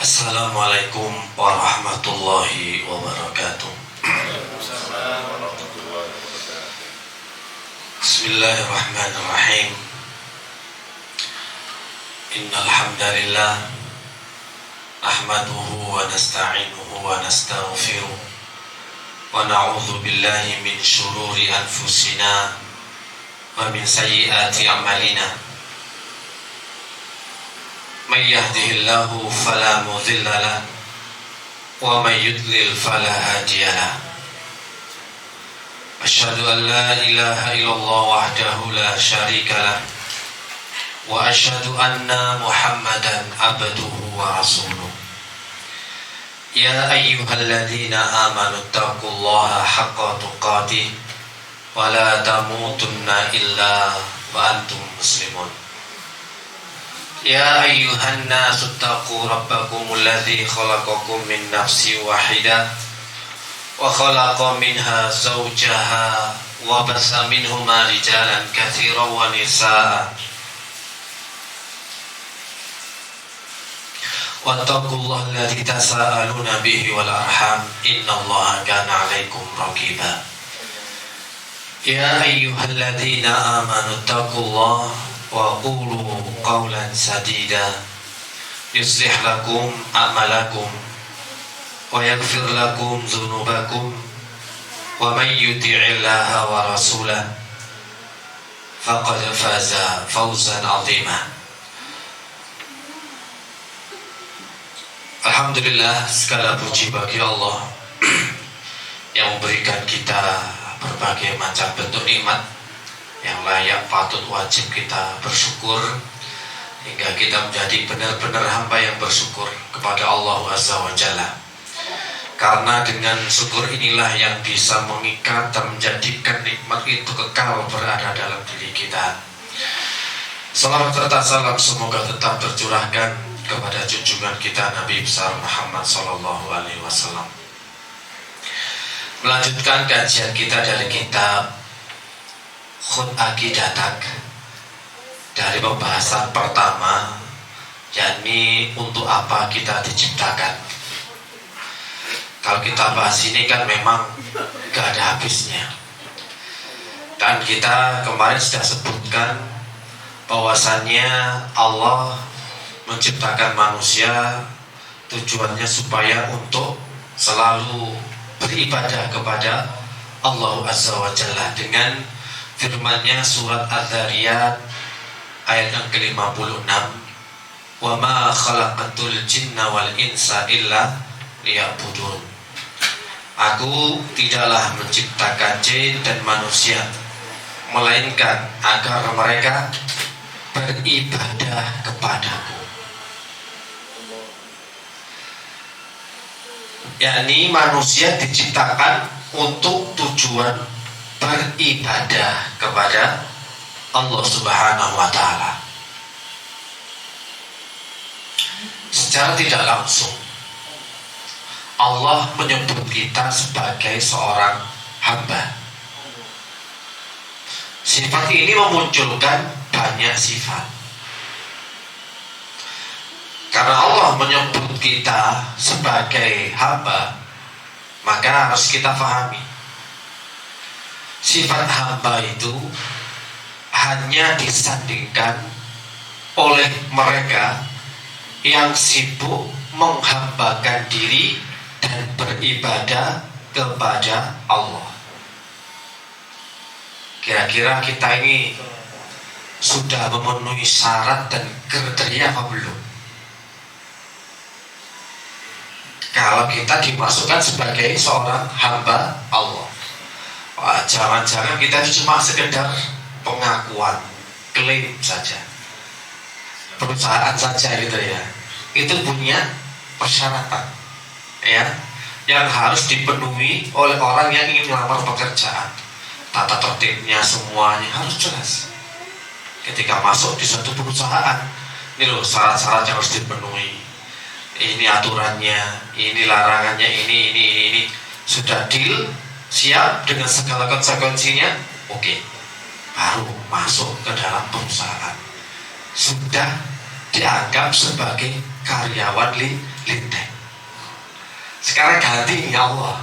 Assalamualaikum warahmatullahi wabarakatuh. Bismillahirrahmanirrahim. Innal hamdalillah nahmaduhu wa nasta'inuhu wa nastaghfiruh wa na'udzu billahi min shururi anfusina wa min sayyiati a'malina. Man yahdihillahu fala mudilla lahu wa man yudlil fala hadiya lahu. Asyhadu an la ilaha illallah wahdahu la syarika lahu wa asyhadu anna Muhammadan abduhu wa rasuluh. Ya ayyuhalladzina amanu taqullaha haqqa tuqatih wa la tamutunna illa wa antum muslimun. Ya ayyuhan nasu taqu rabbakumul ladzi khalaqakum min nafsin wahidah wa khalaqa minha zawjaha wa bassa minhuma rijalan katsiran wa nisaa. Wattaqullaha alladzi tasaaluna bihi wal arham innallaha kana 'alaikum raqiba. Ya ayyuhalladzina amanu taqullaha wa qulu qawlan sadida yuslih lakum a'malakum wa yaghfir lakum dzunubakum wa man yuti'illaha wa rasulahu faqad faza fawzan 'azima. Alhamdulillah, segala puji bagi Allah yang memberikan kita berbagai macam bentuk nikmat yang layak, patut, wajib kita bersyukur, hingga kita menjadi benar-benar hamba yang bersyukur kepada Allah Azza wa Jalla. Karena dengan syukur inilah yang bisa mengikat dan menjadikan nikmat itu kekal berada dalam diri kita. Salawat serta salam semoga tetap tercurahkan kepada junjungan kita Nabi besar Muhammad sallallahu alaihi wasallam. Melanjutkan kajian kita dari kitab Khut Aqidatak, dari pembahasan pertama, yakni untuk apa kita diciptakan. Kalau kita bahas ini kan memang gak ada habisnya. Dan kita kemarin sudah sebutkan bahwasannya Allah menciptakan manusia tujuannya supaya untuk selalu beribadah kepada Allah Azza wa Jalla dengan firman-Nya surat Az-Zariyat ayat yang ke-56, wa ma khalaqatul jinna wal insa illa liya'budun. Aku tidaklah menciptakan jin dan manusia melainkan agar mereka beribadah kepadaku. Yakni manusia diciptakan untuk tujuan beribadah kepada Allah Subhanahu wa ta'ala. Secara tidak langsung Allah menyebut kita sebagai seorang hamba. Sifat ini memunculkan banyak sifat. Karena Allah menyebut kita sebagai hamba, maka harus kita pahami sifat hamba itu hanya disandingkan oleh mereka yang sibuk menghambakan diri dan beribadah kepada Allah. Kira-kira kita ini sudah memenuhi syarat dan kriteria apa belum? Kalau kita dimasukkan sebagai seorang hamba Allah, jangan-jangan kita itu cuma sekedar pengakuan, klaim saja, perusahaan saja gitu ya. Itu punya persyaratan ya, yang harus dipenuhi oleh orang yang ingin melamar pekerjaan. Tata tertibnya semuanya harus jelas. Ketika masuk di suatu perusahaan, ini loh syarat-syarat yang harus dipenuhi. Ini aturannya, ini larangannya, ini sudah deal, siap dengan segala konsekuensinya, oke, baru masuk ke dalam perusahaan. Sudah dianggap sebagai karyawan linteng. Sekarang ganti ya Allah.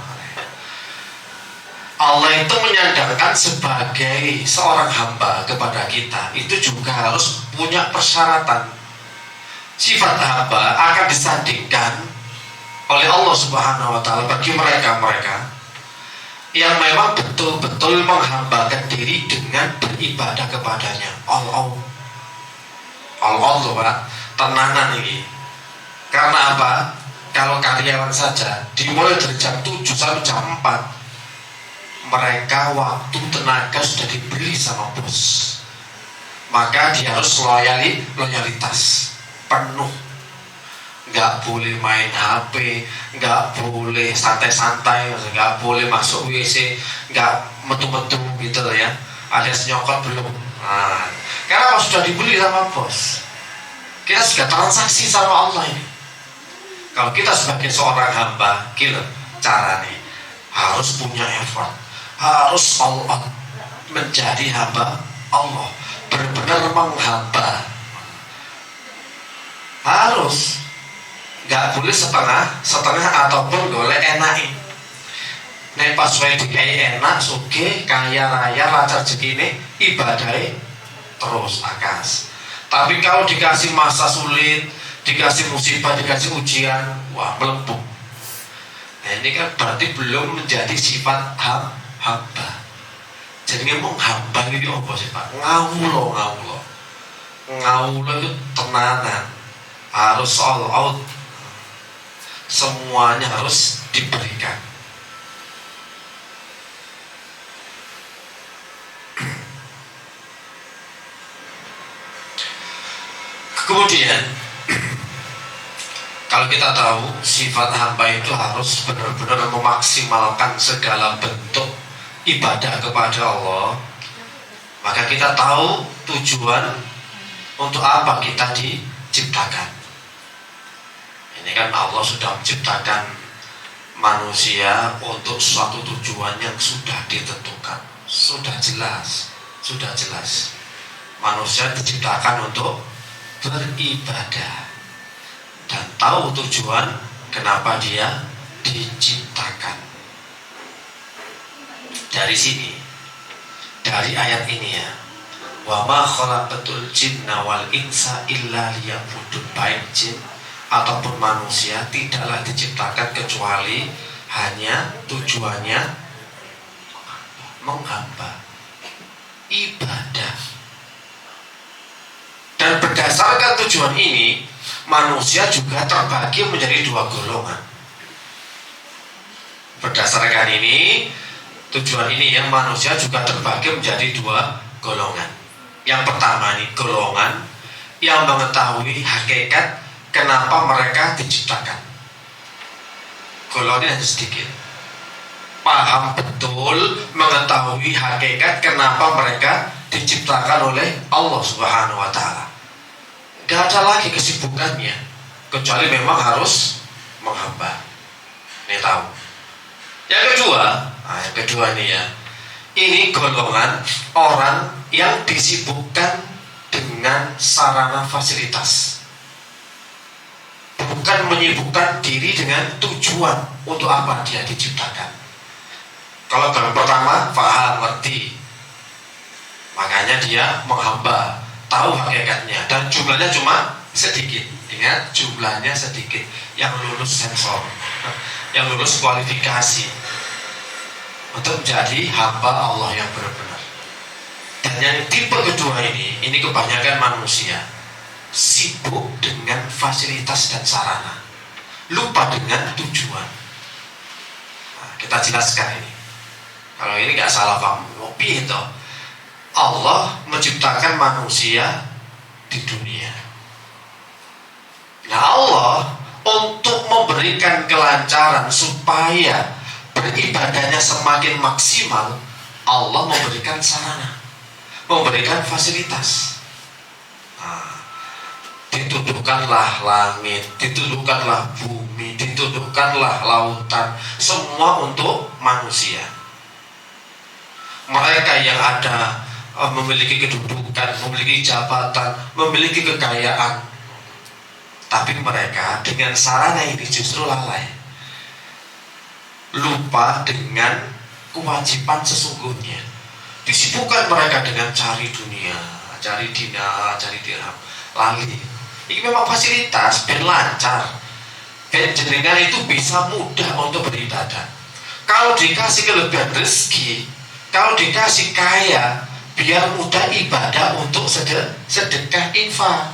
Allah itu menyandarkan sebagai seorang hamba kepada kita itu juga harus punya persyaratan. Sifat hamba akan disandingkan oleh Allah Subhanahu wa Ta'ala bagi mereka yang memang betul-betul menghambakan diri dengan beribadah kepadanya. Allah Pak, tenanan ini. Karena apa? Kalau karyawan saja dimulai dari jam 7 sampai jam 4, mereka waktu tenaga sudah dibeli sama bos, maka dia harus loyalitas penuh. Nggak boleh main HP, nggak boleh santai-santai, nggak boleh masuk WC, nggak metu-metu gitu ya, alias nyokot belum. Nah, karena sudah dibeli sama bos, kita sudah transaksi sama Allah ini. Kalau kita sebagai seorang hamba, gila caranya harus punya effort, harus Allah menjadi hamba Allah, benar-benar menghamba, harus nggak boleh setengah ataupun boleh enak. Nek pas wae dikai enak, sugih, kaya raya, lancar rezekine, ibadahe terus akas. Tapi kalau dikasih masa sulit, dikasih musibah, dikasih ujian, wah melempung. Nah ini kan berarti belum menjadi sifat hamba. Jadi ngomong hamba ini apa sih Pak? Ngawulo itu tenanan, harus all out, semuanya harus diberikan. Kemudian kalau kita tahu sifat hamba itu harus benar-benar memaksimalkan segala bentuk ibadah kepada Allah, maka kita tahu tujuan untuk apa kita diciptakan. Ini kan Allah sudah menciptakan manusia untuk suatu tujuan yang sudah ditentukan, sudah jelas. Manusia diciptakan untuk beribadah dan tahu tujuan kenapa dia diciptakan. Dari sini, dari ayat ini ya, wa ma khalaqatul jinna wal insa illa liya'budun, baik jin ataupun manusia tidaklah diciptakan kecuali hanya tujuannya menghamba, ibadah. Dan berdasarkan tujuan ini, manusia juga terbagi menjadi dua golongan. Berdasarkan ini, tujuan ini yang manusia juga terbagi menjadi dua golongan. Yang pertama nih, golongan yang mengetahui hakikat kenapa mereka diciptakan. Golongan hanya sedikit, paham betul, mengetahui hakikat kenapa mereka diciptakan oleh Allah Subhanahu wa Ta'ala. Gak ada lagi kesibukannya kecuali memang harus menghamba. Ini tahu. Yang kedua nih ya, ini golongan orang yang disibukkan dengan sarana fasilitas, bukan menyibukkan diri dengan tujuan untuk apa dia diciptakan. Kalau golongan pertama paham, ngerti, makanya dia menghamba, tahu hakikatnya, dan jumlahnya cuma sedikit. Ingat, jumlahnya sedikit yang lulus sensor, yang lulus kualifikasi untuk menjadi hamba Allah yang benar-benar. Dan yang tipe kedua ini kebanyakan manusia sibuk dengan fasilitas dan sarana, lupa dengan tujuan. Nah, kita jelaskan ini. Kalau ini nggak salah paham, lebih itu Allah menciptakan manusia di dunia. Nah, Allah untuk memberikan kelancaran supaya beribadahnya semakin maksimal, Allah memberikan sarana, memberikan fasilitas. Nah, ditundukkanlah langit, ditundukkanlah bumi, ditundukkanlah lautan, semua untuk manusia. Mereka yang ada memiliki kedudukan, memiliki jabatan, memiliki kekayaan, Tapi mereka dengan sarana ini justru lalai, lupa dengan kewajiban sesungguhnya. Disibukkan mereka dengan cari dunia, cari dinar, cari dirham, lali. Ini memang fasilitas, ben lancar, ben jenengan itu bisa mudah untuk beribadah. Kalau dikasih kelebihan rezeki, kalau dikasih kaya, biar mudah ibadah untuk sedekah infak,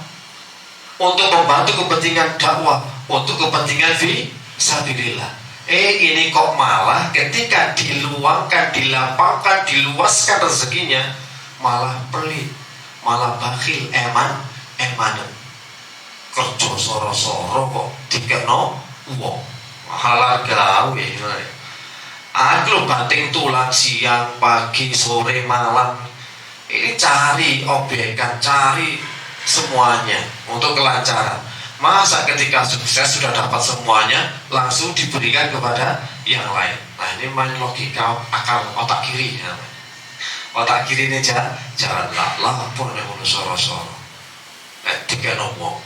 untuk membantu kepentingan dakwah, untuk kepentingan fisabilillah. Ini kok malah ketika diluangkan, dilapangkan, diluaskan rezekinya, malah pelit, malah bakhil, emanen. Kerja soro-soro kok dikeno wong. Halal gawe. Aku banting tulang siang, pagi, sore, malam. Ini cari obyekan, cari semuanya untuk kelancaran. Masa ketika sukses sudah dapat semuanya langsung diberikan kepada yang lain. Nah, ini main logika akal otak kiri ya. Otak kiri ini jalan lapor nih soro-soro. Tiga ngomong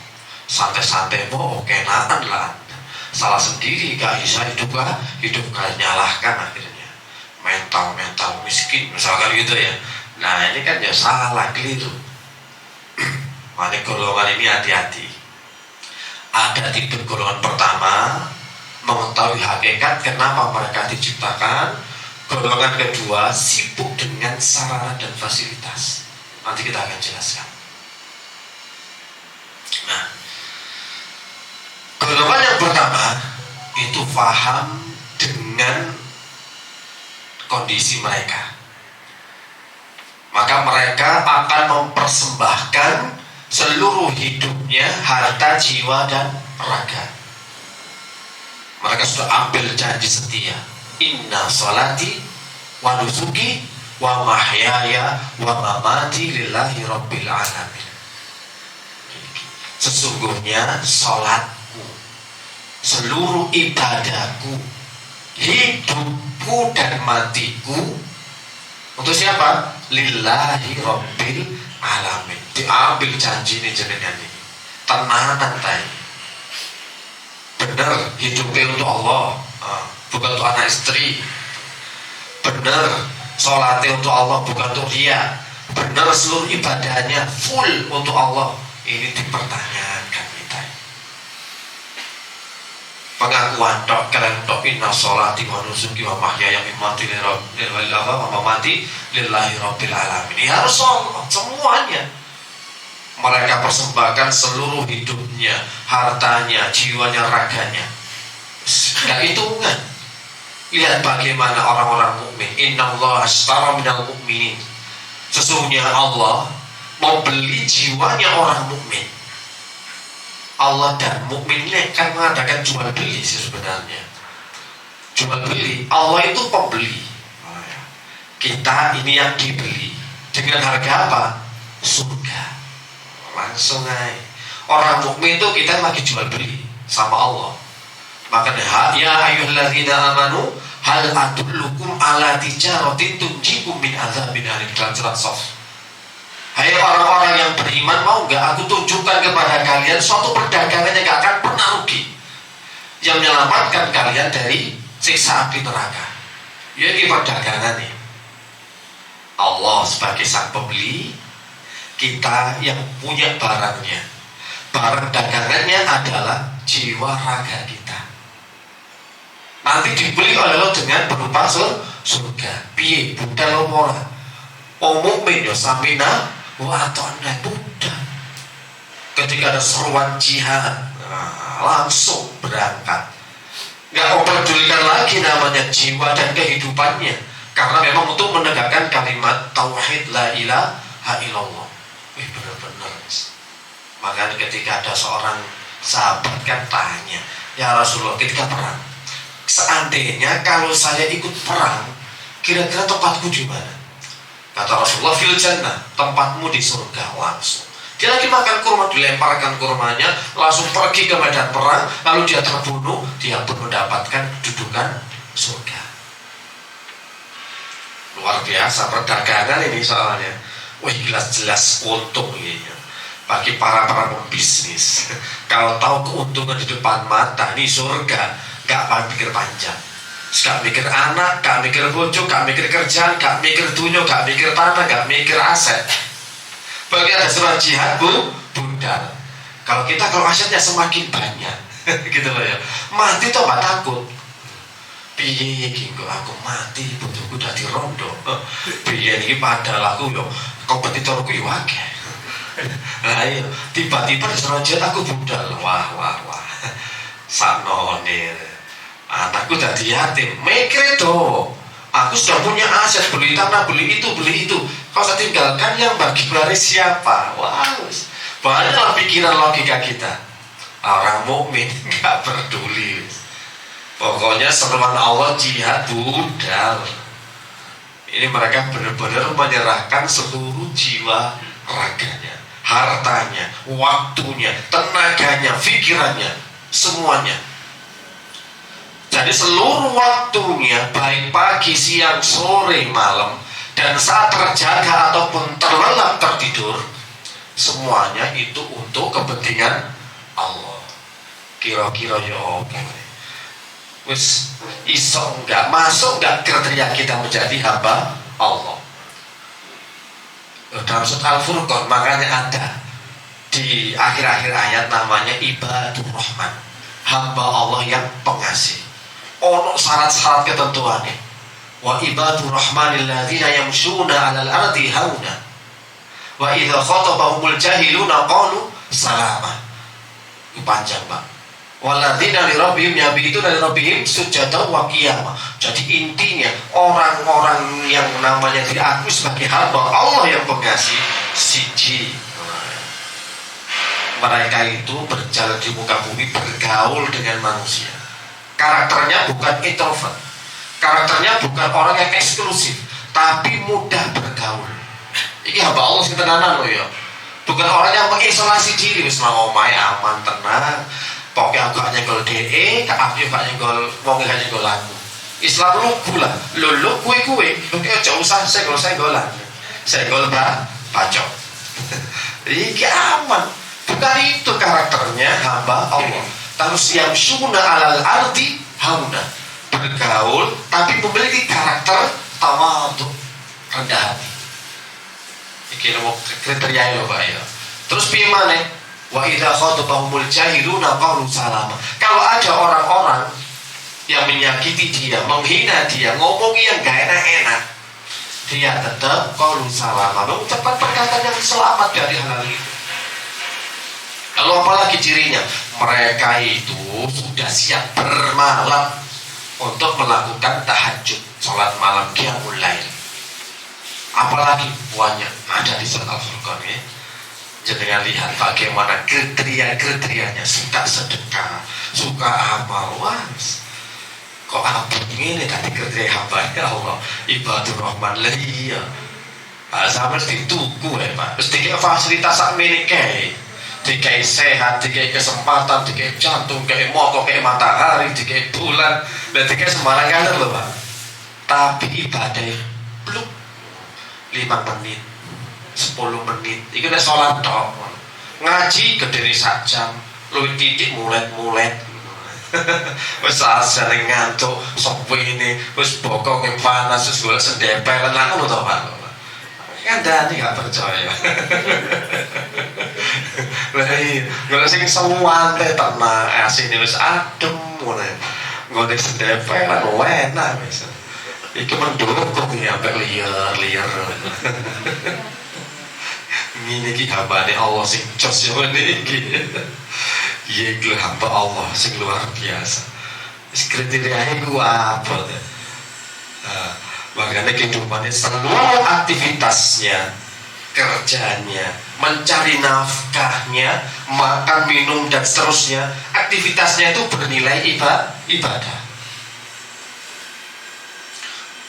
santai-santai mau kenaan lah. Salah sendiri gak bisa hidup gak nyalahkan akhirnya. Mental miskin misalkan gitu ya. Nah, ini kan ya salah, keliru. Makanya golongan ini hati-hati. Ada tipe golongan pertama, mengetahui hakikat kenapa mereka diciptakan. Golongan kedua, sibuk dengan sarana dan fasilitas. Nanti kita akan jelaskan. Nah, golongan yang pertama itu paham dengan kondisi mereka. Maka mereka akan mempersembahkan seluruh hidupnya, harta, jiwa, dan raga. Mereka sudah ambil janji setia. Inna sholati wa nusuki wa mahyaya wa mamati lillahi rabbil alamin. Sesungguhnya sholatku, seluruh ibadahku, hidupku dan matiku untuk siapa? Lillahi rabbil alamin. Diambil janji ini jenengan ini. Tenanan tay. Benar hidupnya untuk Allah, bukan untuk anak istri. Benar sholatnya untuk Allah, bukan untuk dia. Benar seluruh ibadahnya full untuk Allah. Ini dipertanyakan kita. Pengakuan tok kalian tok inna sholati wa nusuki wa mahyaya wa mamati lillahi rabbil alamin. Ini harus semuanya. Mereka persembahkan seluruh hidupnya, hartanya, jiwanya, raganya. Gak hitungan. Lihat bagaimana orang-orang mukmin. Innallaha ashtara minal mu'minin. Sesungguhnya Allah membeli jiwanya orang mukmin. Allah dan mukmin ini kan mengadakan jual beli sebenarnya. Jual beli. Allah itu pembeli. Kita ini yang dibeli. Dengan harga apa? Surga. Langsung aja. Orang mukmin itu kita lagi jual beli sama Allah. Makanya ya ayyuhalladzina amanu hal adullukum ala tijaratin tunjikum min adzabin alim, dalam surat Shaf. Hai orang-orang yang beriman, mau enggak aku tunjukkan kepada kalian suatu perdagangan yang enggak akan pernah rugi, yang menyelamatkan kalian dari siksa api neraka. Ya ini perdagangan nih. Allah sebagai sang pembeli, kita yang punya barangnya. Barang dagangannya adalah jiwa raga kita. Nanti dibeli oleh Allah dengan berupa surga. Piye budal ora. Mukmin yo samina wa ata'na budal. Ketika ada seruan jihad, langsung berangkat. Enggak memperdulikan lagi namanya jiwa dan kehidupannya, karena memang untuk menegakkan kalimat tauhid la ilaha illallah. Benar-benar. Makanya ketika ada seorang sahabat kan tanya, ya Rasulullah, ketika perang, seandainya kalau saya ikut perang, kira-kira tempatku di mana? Kata Rasulullah, fil jannah, tempatmu di surga. Langsung dia lagi makan kurma, dilemparkan kurmanya, langsung pergi ke medan perang, lalu dia terbunuh, dia pun mendapatkan dudukan surga. Luar biasa perdagangan ini soalnya. Wih, jelas-jelas untung ini. Bagi para pembisnis, kalau tahu keuntungan di depan mata, ini surga, gak pikir panjang. Gak mikir anak, gak mikir bojo, gak mikir kerjaan, gak mikir dunia, gak mikir tanah, gak mikir aset. Bagi ada surat jihad budal. Kalau asetnya semakin banyak, gitu loh ya. Mati toh gak takut. Piye iki kok aku mati, bojoku dadi rondo. Piye iki padahal aku yo kompetitorku yo akeh. Nah iya, tiba-tiba diserojot aku budal. Wah sanone anakku jadi yatim. Mikir tuh, aku sudah punya aset, beli tanah, beli itu kau saya tinggalkan yang bagi waris siapa? Wah, banyaklah pikiran logika kita. Orang mukmin gak peduli. Pokoknya seruan Allah jihad budal. Ini mereka benar-benar menyerahkan seluruh jiwa raganya, hartanya, waktunya, tenaganya, pikirannya, semuanya. Jadi seluruh waktunya, baik pagi, siang, sore, malam, dan saat terjaga ataupun terlelap tertidur, semuanya itu untuk kepentingan Allah. Kira-kira ya apa? Wis iso enggak, masuk enggak kriteria kita menjadi hamba Allah? Dalam surat Al-Furqan makanya ada di akhir-akhir ayat namanya ibadur rahman, hamba Allah yang pengasih. Ono syarat-syarat ketentuannya. Wa ibadur rahmanil ladzina yamshuna 'alal ardi hauna wa idza khatabahumul jahiluna qalu salama. Itu panjang, Pak. Walladzina li rabbihim yabituna li rabbihim sujada wa qiyama. Jadi intinya orang-orang yang namanya diakui sebagai hamba Allah yang pengasih, siji, mereka itu berjalan di muka bumi, bergaul dengan manusia. Karakternya bukan introvert, karakternya bukan orang yang eksklusif, tapi mudah bergaul. Ini hamba Allah sing tenanan loh ya. Bukan orang yang mengisolasi diri, wis nang omahe aman tenang. Pokoknya aku gak nyenggol DE, aku gak nyenggol wong gak nyenggol aku. Islam lugu lah, lulu kue, oke jauh usah senggol-senggolan, senggol bacok. Iki aman. Bukan itu karakternya hamba Allah. Terus yang suna alal ardi hauna, bergaul tapi memiliki karakter tawadhu, rendah hati. Iki lo kriteria lo Pak ya. Terus piye maneh? Wa idza khatabahumul jahiluna qalu salama. Kalau ada orang-orang yang menyakiti dia, menghina dia, ngomong yang gak enak-enak, dia tetap qalu salama, mengucapkan perkataan yang selamat dari hal itu. Lalu apalagi cirinya? Mereka itu sudah siap bermalam untuk melakukan tahajud, sholat malam qiyamul lail. Apalagi banyak ada di surat Al-Furqan ya. Jangan lihat bagaimana kriteria-kriterianya, suka sedekah, suka amal. Wah, kok apa ini tadi kriteria hamba Allah ibadur rahman lah iya. Sama mesti tuku ya Pak, mesti kayak fasilitas sak menike, dikai sehat, dikai kesempatan, dikai jantung, dikai motor, dikai matahari, dikai bulan, dan dikai sembarangan loh Pak. Tapi ibadah belum 5 menit, 10 menit, itu udah sholat dong. Ngaji gedene sak jam, luwih titik mulet-mulet. Wis sering ngantuk, sopo ini, wis bokong yang panas, wis golek sendepelan lah ngono to Pak. Kan Dani gak percaya. Lah iya, golek sing sewante tenang, asine wis adem ngono. Golek sendepelan enak wis. Iki mendukung ya sampai liar. Ini ki hambane Allah sing jos yo niki. Iya itu hamba Allah sing luar biasa. Kriterianya ku apa? Makanya kehidupannya seluruh aktivitasnya, kerjanya, mencari nafkahnya, makan, minum dan seterusnya, aktivitasnya itu bernilai ibadah.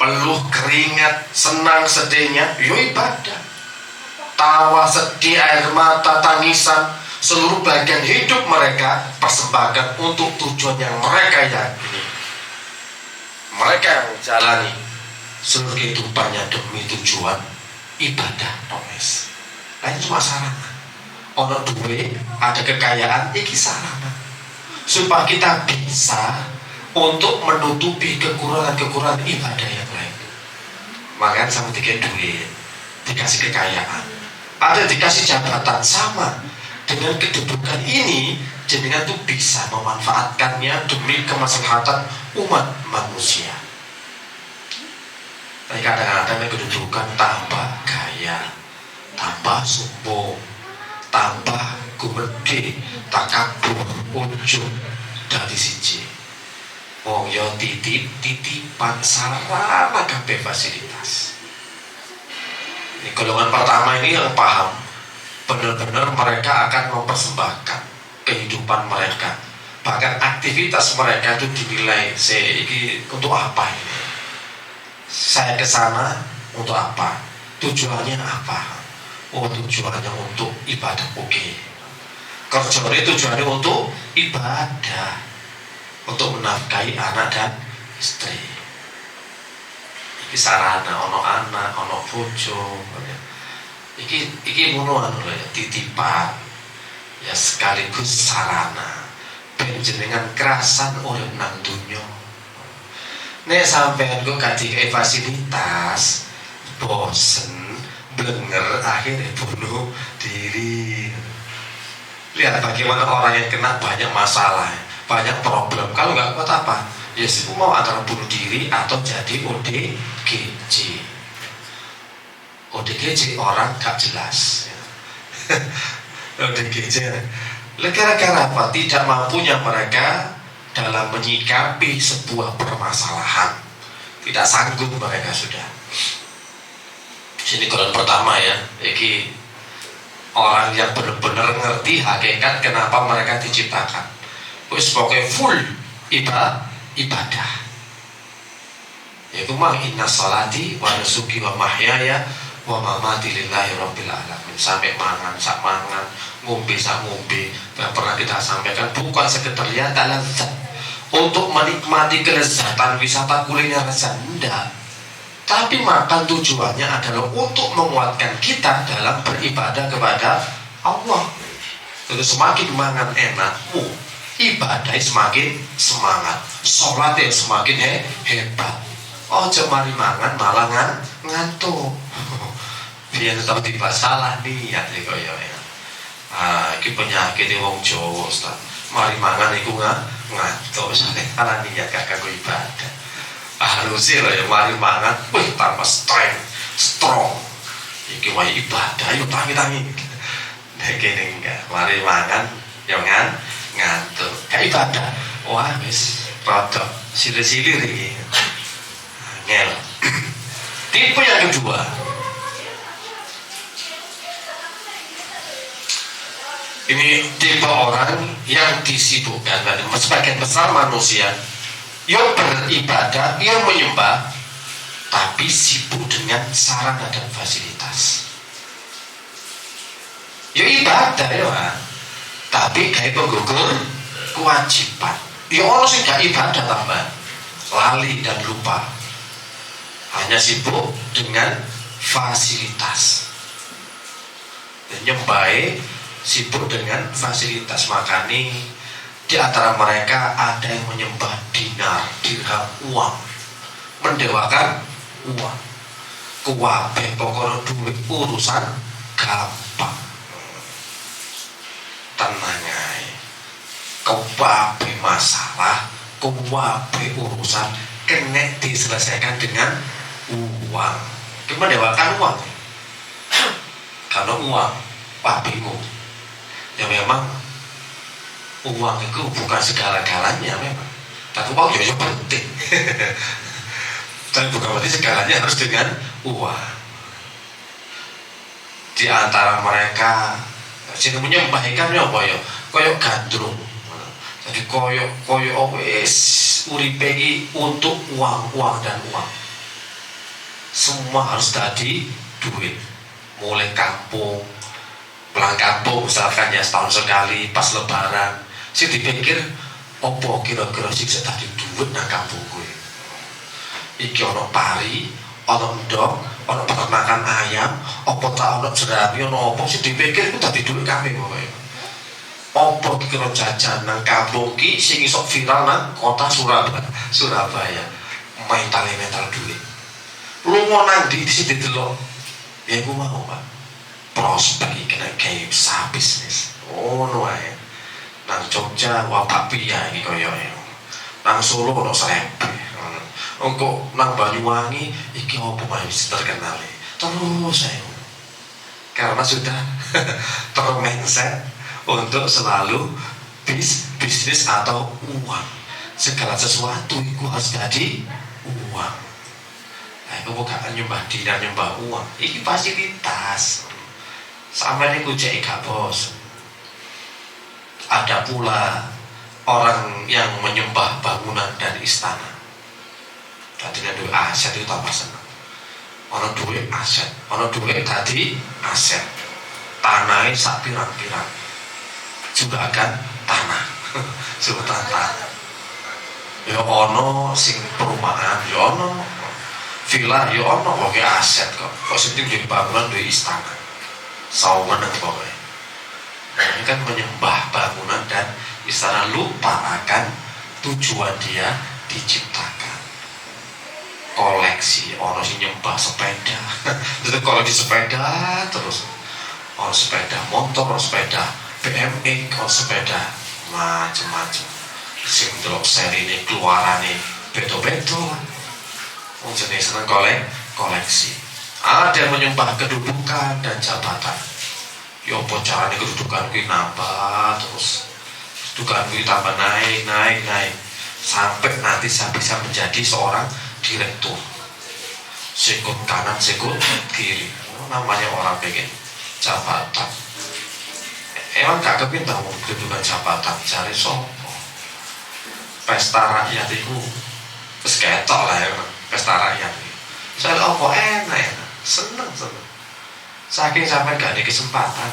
Peluh keringat, senang sedihnya, yo ibadah. Tawa, sedih, air mata, tangisan, seluruh bagian hidup mereka persembahkan untuk tujuan yang mereka yakini. Mereka yang jalani seluruh kehidupannya demi tujuan ibadah. Nah itu cuma sarana. ono duit, ada kekayaan, iki sarana supaya kita bisa untuk menutupi kekurangan-kekurangan ibadah yang lain. Makanya sama dikasih duit, dikasih kekayaan, ada dikasih jabatan, sama dengan kedudukan ini jenengan tuh bisa memanfaatkannya demi kemaslahatan umat manusia. Tapi kadang-kadang kedudukan tambah gaya, tambah sombong, tambah gumede, takabur, ujub dari siji. Wong yo titipan sarana kabeh fasilitas. Ini golongan pertama ini yang paham, benar-benar mereka akan mempersembahkan kehidupan mereka, bahkan aktivitas mereka itu dinilai ini untuk apa ini? Saya ke sana untuk apa? Tujuannya apa? Oh, tujuannya untuk ibadah. Oke. Kerjanya tujuannya untuk ibadah, untuk menafkahi anak dan istri. Iki sarana, ono anak, ono bojo. Iki ngono titipan. Ya sekaligus sarana. Penjenengan kerasan urip nang dunya. Nek sampean kok gak dikai fasilitas, bosen, blenger, akhirnya bunuh diri. Lihat bagaimana orang yang kena banyak masalah, banyak problem. Kalau nggak kuat apa? Ya semua mau antara bunuh diri atau jadi ODGJ. ODGJ orang gak jelas. ODGJ. Gara-gara apa? Tidak mampunya mereka dalam menyikapi sebuah permasalahan. Tidak sanggup mereka sudah. Sini golongan pertama ya, ini orang yang benar-benar ngerti hakikat kenapa mereka diciptakan. Wis pokoknya full ibadah. Yaitu mah inna salati wa nusuki wa mahyaya wa mamati lillahi rabbil alamin. Sampai mangan, sak mangan, ngombe sak ngombe. Yang pernah kita sampaikan bukan sekedar lihat lezat untuk menikmati kelezatan wisata kuliner saja, enggak. Tapi makan tujuannya adalah untuk menguatkan kita dalam beribadah kepada Allah. Jadi semakin mangan enak, ibadah semakin semangat, sholat yang semakin hebat. Oh, mari mangan malah ngantuk. Biar tetap tiba salah niat ya kaya ya. Ini penyakit wong Jawa, Ustaz. Mari mangan iku ngantuk, salah niat gak kanggo ibadah. Harusnya lah ya mari mangan, tambah strong. Iki wae ibadah, yuk tangi-tangi. Nek kene enggak, mari mangan ya ngantuk. Kayak ibadah. Wah, wis rada silir-silir iki. Ngel. Tipe yang kedua. Ini tipe orang yang disibukkan, sebagian besar manusia yang beribadah, yang menyembah, tapi sibuk dengan sarana dan fasilitas. Ya ibadah ya, tapi kayak penggugur kewajiban. Ya orang sih gak ibadah tambah lali dan lupa, hanya sibuk dengan fasilitas. Dan nyembah sibuk dengan fasilitas. Makanya di antara mereka ada yang menyembah dinar, dirham, uang, mendewakan uang. Kuwabe pokoknya duit urusan gampang. Tenang ae. Kuwabe masalah, kuwabe urusan kena diselesaikan dengan uang. Mendewakan uang. Karena uang, bingung. Ya memang uang itu bukan segala-galanya memang, tapi uang juga penting. Dan bukan berarti segalanya harus dengan uang. Di antara mereka sini menyembah ikan apa ya? Koyok gandrung. Jadi koyok wis uripe iki untuk uang dan uang. Semua harus tadi duit. Mulai kampung, pulang kampung misalkan ya setahun sekali pas lebaran, sih dipikir opo kira-kira sih tadi duit nang kampung gue. Iki ono pari, ono endok, ono peternakan ayam, apa tak ono jerami, ono apa sih dipikir itu tadi duit kami pokoknya. Apa kira jajan nang kampung ki sing iso viral nang kota Surabaya. Mental duit. Lu mau nang di sini delok. Ya gue mau Pak. Prospek kena kayak besar bisnis. Oh no ae. Nang Jogja wapak piya iki koyo nang Solo ono Srempe. Engko nang Banyuwangi iki opo wae wis terkenal. Terus ae. Karena sudah termindset untuk selalu bisnis atau uang. Segala sesuatu itu harus jadi uang. Nah, itu bukan nyembah dina, nyembah uang. Ini fasilitas. Sama ini kucek gak bos. Ada pula orang yang menyembah bangunan dan istana. Tadinya duit aset itu tambah senang. Orang duit aset, orang duit tadi aset. Tanahnya sak pirang-pirang. Juga akan tanah sultan tanah ya ono sing perumahan ya ono villa ya ono pokoknya aset kok sing jadi bangunan dari istana sawangan pokoknya. Nah, ini kan menyembah bangunan dan istana, lupa akan tujuan dia diciptakan. Koleksi ono sing nyembah sepeda itu koleksi sepeda terus ono sepeda motor, sepeda BMX, kalau sepeda macam-macam. Sing delok seri ini keluaran ini beto-beto lah. Jenis senang koleksi. Ada yang menyembah kedudukan dan jabatan. Ya apa caranya kedudukan gue nambah terus. Kedudukan gue tambah naik. Sampai nanti saya bisa menjadi seorang direktur. Sikut kanan, sikut kiri. Namanya orang pengen jabatan. Emang gak kepintar kedudukan jabatan cari sopo. Pesta rakyat itu terus ketok lah ya, pesta rakyat saya apa enak seneng saking sampai gak ada kesempatan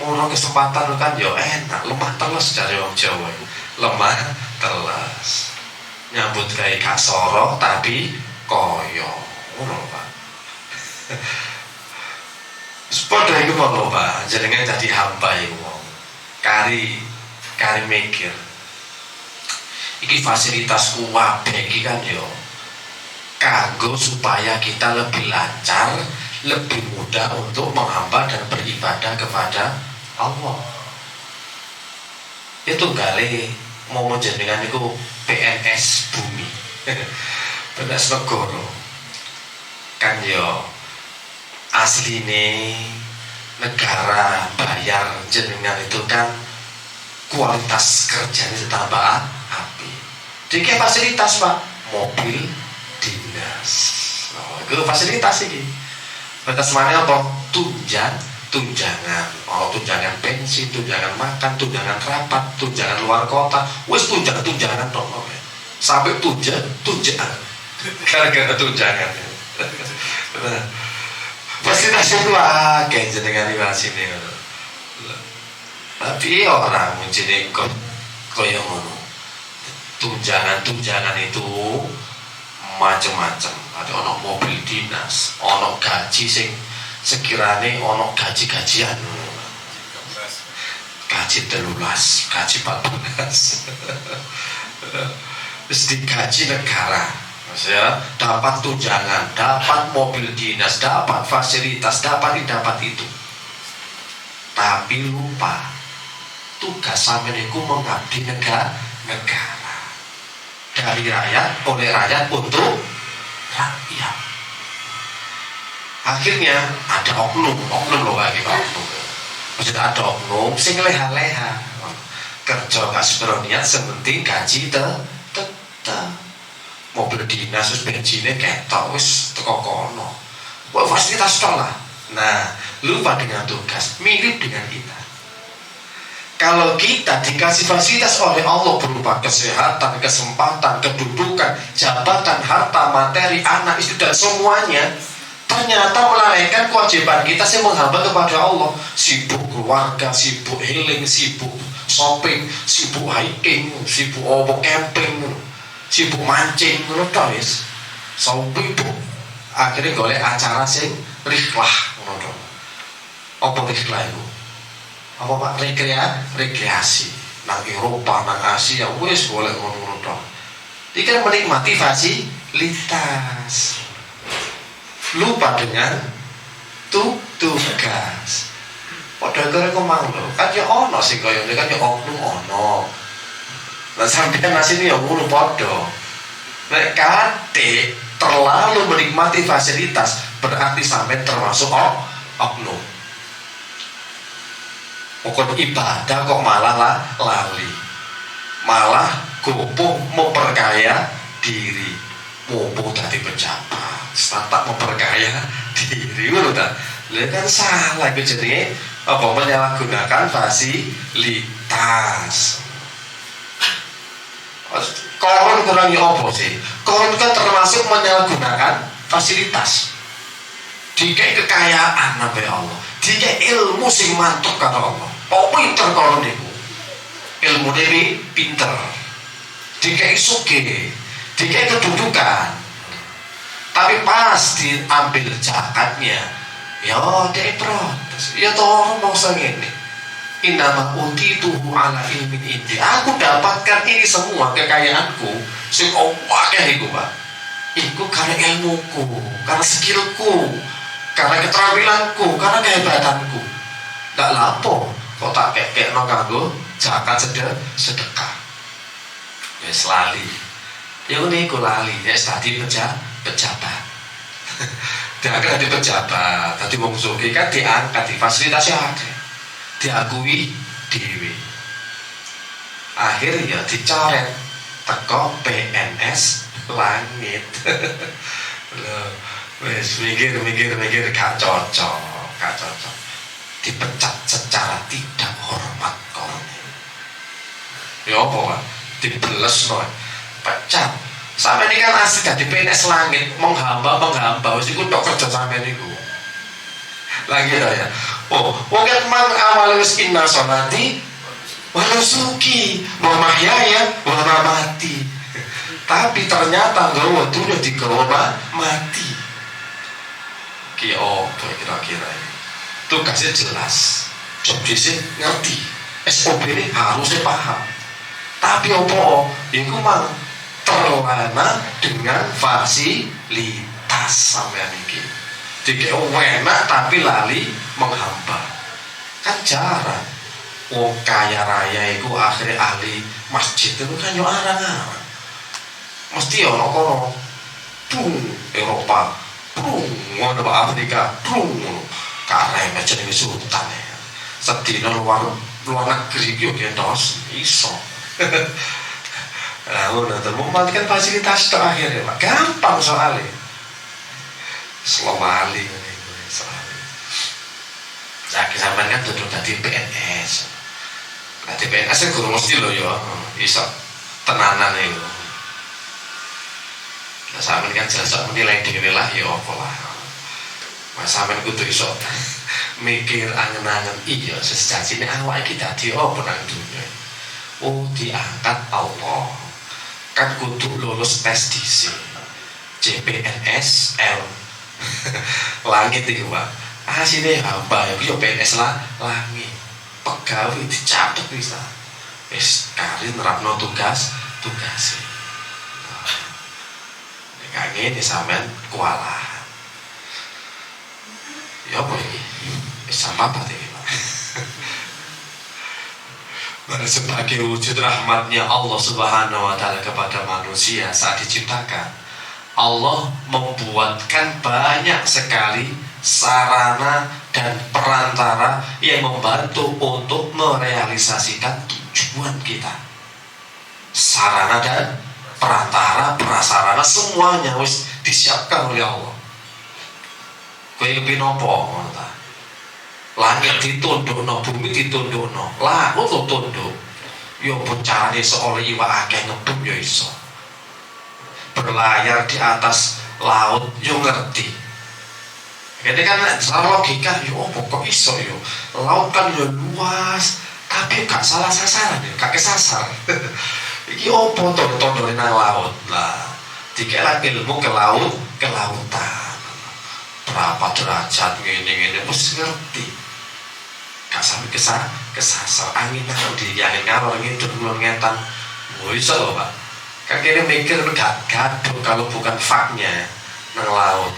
murah kesempatan kan ya enak, lemah teles dari orang Jawa, lemah teles nyambut kayak kasoro tapi koyo ngono Pak. Sepada itu mau Pak, jenenge jadi hamba itu kari mikir. Iki fasilitas kuwabe iki kan yo kanggo supaya kita lebih lancar, lebih mudah untuk menghamba dan beribadah kepada Allah. Itu gale mau jenengan itu PNS bumi. PNS negara. Kan yo asline negara bayar jenengan itu kan kualitas kerjanya tambah api. Jadi kayak fasilitas Pak, mobil dinas. Itu fasilitas ini. Batas mana apa? Tunjangan. Oh, tunjangan pensi, tunjangan makan, tunjangan rapat, tunjangan luar kota. Wes tunjangan dong. Sampai tunjangan. Gara-gara tunjangan. Fasilitas itu kayak jenengan di sini. Tapi orang menjadi koyo ngono. Tunjangan itu macam-macam. Ada ono mobil dinas, ono gaji sing sekirane ono gaji-gajian. Gaji 13, gaji 14. Terus digaji negara. Ya, dapat tunjangan, dapat mobil dinas, dapat fasilitas, dapat itu. Tapi lupa tugas sampeyan iku mengabdi negara. Dari rakyat, oleh rakyat untuk rakyat. Akhirnya ada oknum loh lagi oknum. Maksudnya ada oknum sing leha-leha. Kerja gak seberaniat sementing gaji tetap. Mobil dinas terus bensinnya ketok wis teko kono. Wah fasilitas tol lah. Nah, lupa dengan tugas, mirip dengan kita. Kalau kita dikasih fasilitas oleh Allah berupa kesehatan, kesempatan, kedudukan, jabatan, harta, materi, anak, istri dan semuanya, ternyata melalaikan kewajiban kita sih menghamba kepada Allah. Sibuk keluarga, sibuk healing, sibuk shopping, sibuk hiking, sibuk camping, sibuk mancing, ngono ta wis. Sibuk Akhirnya golek acara sing riklah ngono to. Apa riklah iku? Apa Pak rekreasi nang Eropa, nang Asia wis golek ngono to. Iki kan menikmati fasilitas. Lupa dengan tugas. Padahal karo mang lho, kan ya ono sing kaya ngene kan ya oknum ono. Lah sampeyan asine ya ngono padha. Nek kate terlalu menikmati fasilitas berarti sampai termasuk oknum. Pokok ibadah kok malah lali, malah gopoh memperkaya diri, mumpung tadi pejabat, tak memperkaya diri, ngono ta? Lha kan salah itu jenenge apa menyalahgunakan fasilitas. Koron kurangi apa sih? Koron kan termasuk menyalahgunakan fasilitas. Dikai kekayaan sampai Allah, dikai ilmu sing mantuk karo Allah. Oh pinter koron niku. Ilmu dewi pinter. Dikai sugih, dikai kedudukan. Tapi pas diambil zakatnya, ya dia protes. Ya toh mau ngene. Innama utituhu ala ilmin indi. Aku dapatkan ini semua kekayaanku sing akeh iku, Pak. Iku karena ilmuku, karena skillku, karena keterampilanku, karena kehebatanku. Ndak lapo kok tak kekekno kanggo zakat sedekah. Wis lali. Ya niku lali, nek dadi pejabat. Dia kan di pejabat, tadi wong sugih kan diangkat, difasilitasi akeh. Diakui dewi. Akhirnya dicoret teko PNS langit. Loh, wes mikir gak cocok. Dipecat secara tidak hormat kok. Ya apa Pak? Dibeles no. Pecat. Sampai ini kan asli dari PNS langit menghamba wis iku tok kerja sampai niku. Lagi ya. Oh, mungkin mang awal wis inna sholati wa nusuki wa mahyaya wa mamati. Tapi ternyata nggawa dunya digawa mati. Ki opo kira-kira ini? Tugasnya jelas. Jobdesnya ngerti. SOP ini harusnya paham. Tapi opo iku mang terlena dengan fasilitas sampeyan iki. Dikek enak tapi lali menghamba. Kan jarang wong kaya raya itu akhirnya ahli masjid itu kan yo arang-arang. Mesti ono kono Eropa, ngono Afrika, karena jenenge sultan ya. Sedina luar negeri yo gentos iso. Lah ngono to memanfaatkan fasilitas tok akhirnya Pak. Gampang soalnya. Selawali selalu. Saiki sampean kan duduk dadi PNS. Lah di PNS guru mesti lho ya iso tenanan iku. Lah sampean kan jelas menilai dhewe lah ya apa lah. Mas sampean kudu iso mikir angen-angen iya sejatine awake iki dadi apa nang dunya. Oh diangkat Allah. Kan kudu lulus tes dhisik. CPNS L langit itu Pak. Asine hamba ya yo PNS langit. Pegawai dicatet bisa. Wis kari nerapno tugas. Nek ngene sampean kewalahan. Ya apa iki? Wis sampai apa iki Pak? Sebagai wujud rahmatnya Allah Subhanahu wa Ta'ala kepada manusia saat diciptakan, Allah membuatkan banyak sekali sarana dan perantara yang membantu untuk merealisasikan tujuan kita. Sarana dan perantara, prasarana semuanya wis disiapkan oleh Allah. Kowe kepen nopo ngono ta? Langit ditundukno, bumi ditundukno. Laut lo tunduk. Yo carane seoleh iwak akeh ngebum yo iso. Berlayar di atas laut yo ngerti. Jadi kan secara logika yo kok iso yo. Laut kan yo luas, tapi gak salah sasaran yo, gak kesasar. Iki opo tondone nang laut lah. Dikek ilmu ke laut, ke lautan. berapa derajat ngene mesti ngerti. Gak sampai kesasar angin aku di angin ngalor ngidul ngulon ngetan. Oh iso lho Pak. Kan kene mikir gak gaduh kalau bukan faknya nang laut.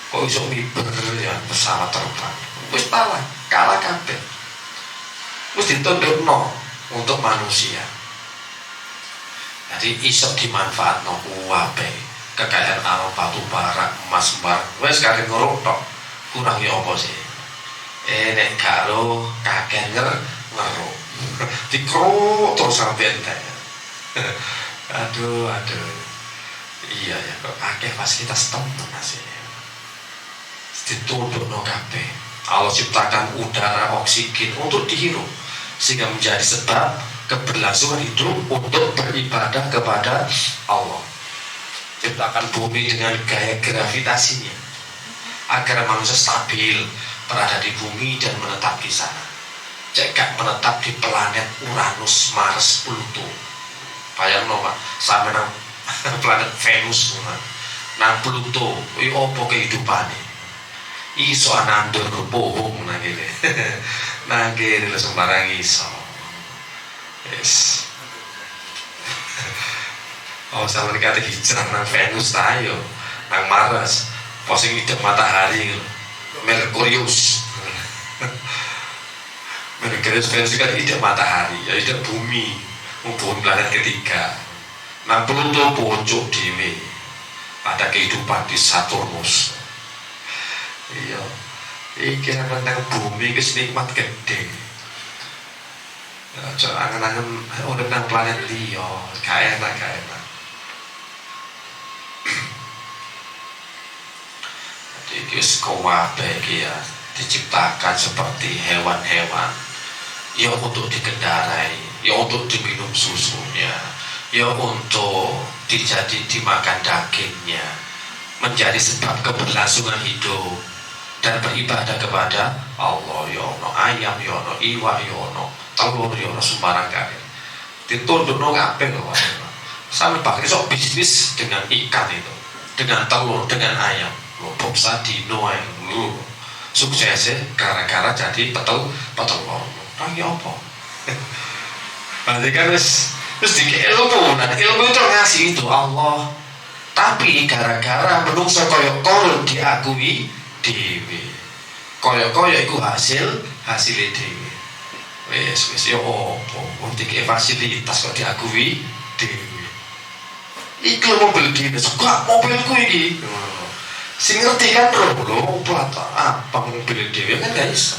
Kok iso miber ya pesawat terbang. Wis kalah kabeh. Wis ditundukno untuk manusia. Jadi iso dimanfaatno kabeh. Kekayaan alam batu bara, emas bar. Wis kare ngurung tok. Kurang ya apa sih? Nek karo kakek ngeruk. Dikruk terus sampai entek. Aduh. Iya ya kok akeh fasilitas temen asine. Ditundukno kabeh. Allah ciptakan udara oksigen untuk dihirup sehingga menjadi sebab keberlangsungan hidup untuk beribadah kepada Allah. Ciptakan bumi dengan gaya gravitasinya agar manusia stabil berada di bumi dan menetap di sana. Cek menetap di planet Uranus, Mars, Pluto. Bayangno Pak, sampe nang planet Venus nang Pluto, iki opo kehidupane? Iso anandur pohong nang kene. Nang kene lho sembarang iso. Yes. Oh sama dikata hijrah nang Venus tayo, nang Mars, posing hidup matahari, Merkurius. Merkurius Venus kan hidup matahari, ya hidup bumi, bumi planet ketiga. Nang Pluto pojok dewe, ada kehidupan di Saturnus. Iya, iki nang bumi wis nikmat gede. Ya, angen-angen urip nang planet liya, gak enak. Iki wis kabeh iki ya diciptakan seperti hewan-hewan. Ya untuk dikendarai, ya untuk diminum susunya, ya untuk dimakan dagingnya, menjadi sebab keberlangsungan hidup dan beribadah kepada Allah. Ya ono ayam, ya ono iwak, ya ono telur, ya ono sembarang kabeh. Ditundukno kabeh lho. Sampai pakai sok bisnis dengan ikan itu, dengan telur, dengan ayam. Bob Sadino yang suksesnya gara-gara jadi petelur. Orang ya apa? Berarti kan terus dikit ilmu, nah ilmu itu ngasih itu Allah. Tapi gara-gara menungso koyok diakui dewi. Koyok itu hasil dewi. Wes ya apa? Untuk fasilitas kok diakui dewi. Iku mobil gini, suka mobilku ini. Sing ngerti kan lho apa mobil dewi kan gak iso.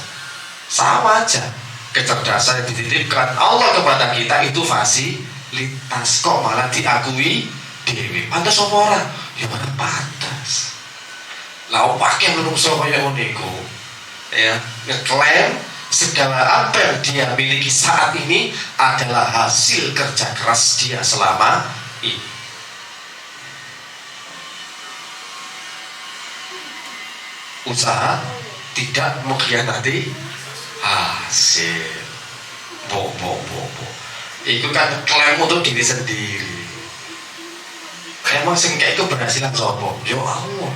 Sama aja kecerdasan yang dititipkan Allah kepada kita itu fasilitas kok malah diakui dewi. Pantas apa orang? Ya mana pantas. Lah pakai menungso kaya uniku ya ngeklaim segala apa yang dia miliki saat ini adalah hasil kerja keras dia selama ini. Usaha tidak mengkhianati hasil. Bo. Itu kan klaim untuk diri sendiri. Emang sing kayak keberhasilan sopo? Yo Allah.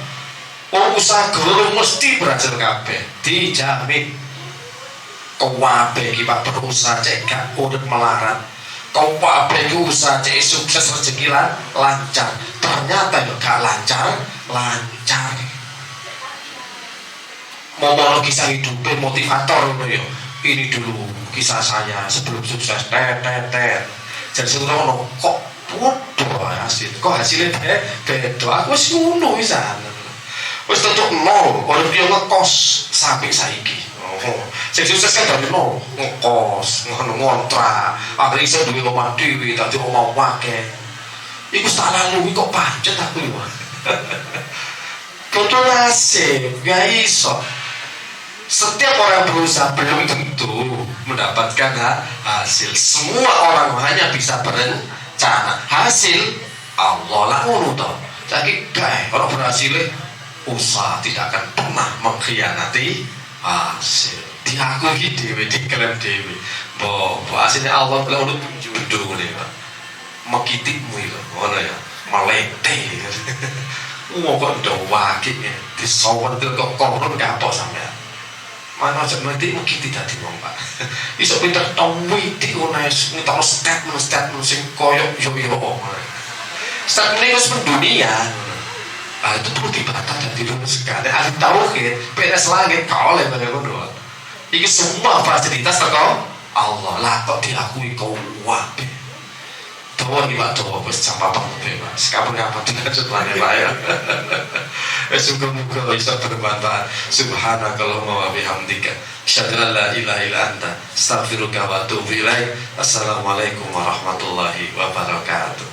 Usaha guru mesti berhasil kabeh, dijamin. Kabeh iki Pak berusaha cek gak urip melarat. Kabeh iki usaha cek sukses rezeki lancar. Ternyata yo gak lancar. Mau kisah hidupnya motivator ya. Ini dulu kisah saya sebelum sukses jadi seorang kok bodoh hasil kok hasilnya beda aku sih ngono bisa wis tetep nol orang dia ngekos sampai saiki sing sukses kan dari nol ngekos ngontrak akhirnya bisa duwe omah dhewe dadi omah akeh iku salah lu kok pancet aku lho betul nasib gak iso. Setiap orang berusaha belum tentu mendapatkan hasil. Semua orang hanya bisa berencana. Hasil Allah lah ngono to. Jadi kalau berhasil usaha tidak akan pernah mengkhianati hasil. Diakui dewe, diklaim dewe. Hasilnya Allah bilang untuk jodoh nih Pak. Mekitikmu itu, ngono ya, melete. Mau kok udah wakil disowan itu kok koron gak apa sampean. Mana aja nanti mungkin tidak dimong Pak. Iso pinter tongwi di unas minta statement sing koyok yo. Statement ini harus mendunia. Itu perlu dibantah dan diluruskan. Ahli tauhid, PNS langit kau oleh bagaimana? Ini semua fasilitas teko Allah lah kok diakui kau wae. Tahu ni Pak Tahu bos campak Pak. Kapan-kapan dilanjut lagi Pak ya. Semoga bisa bermanfaat. Subhanakallahumma wa bihamdika, asyhadu an la ilaha illa anta, astaghfiruka wa atubu ilaik. Assalamualaikum warahmatullahi wabarakatuh.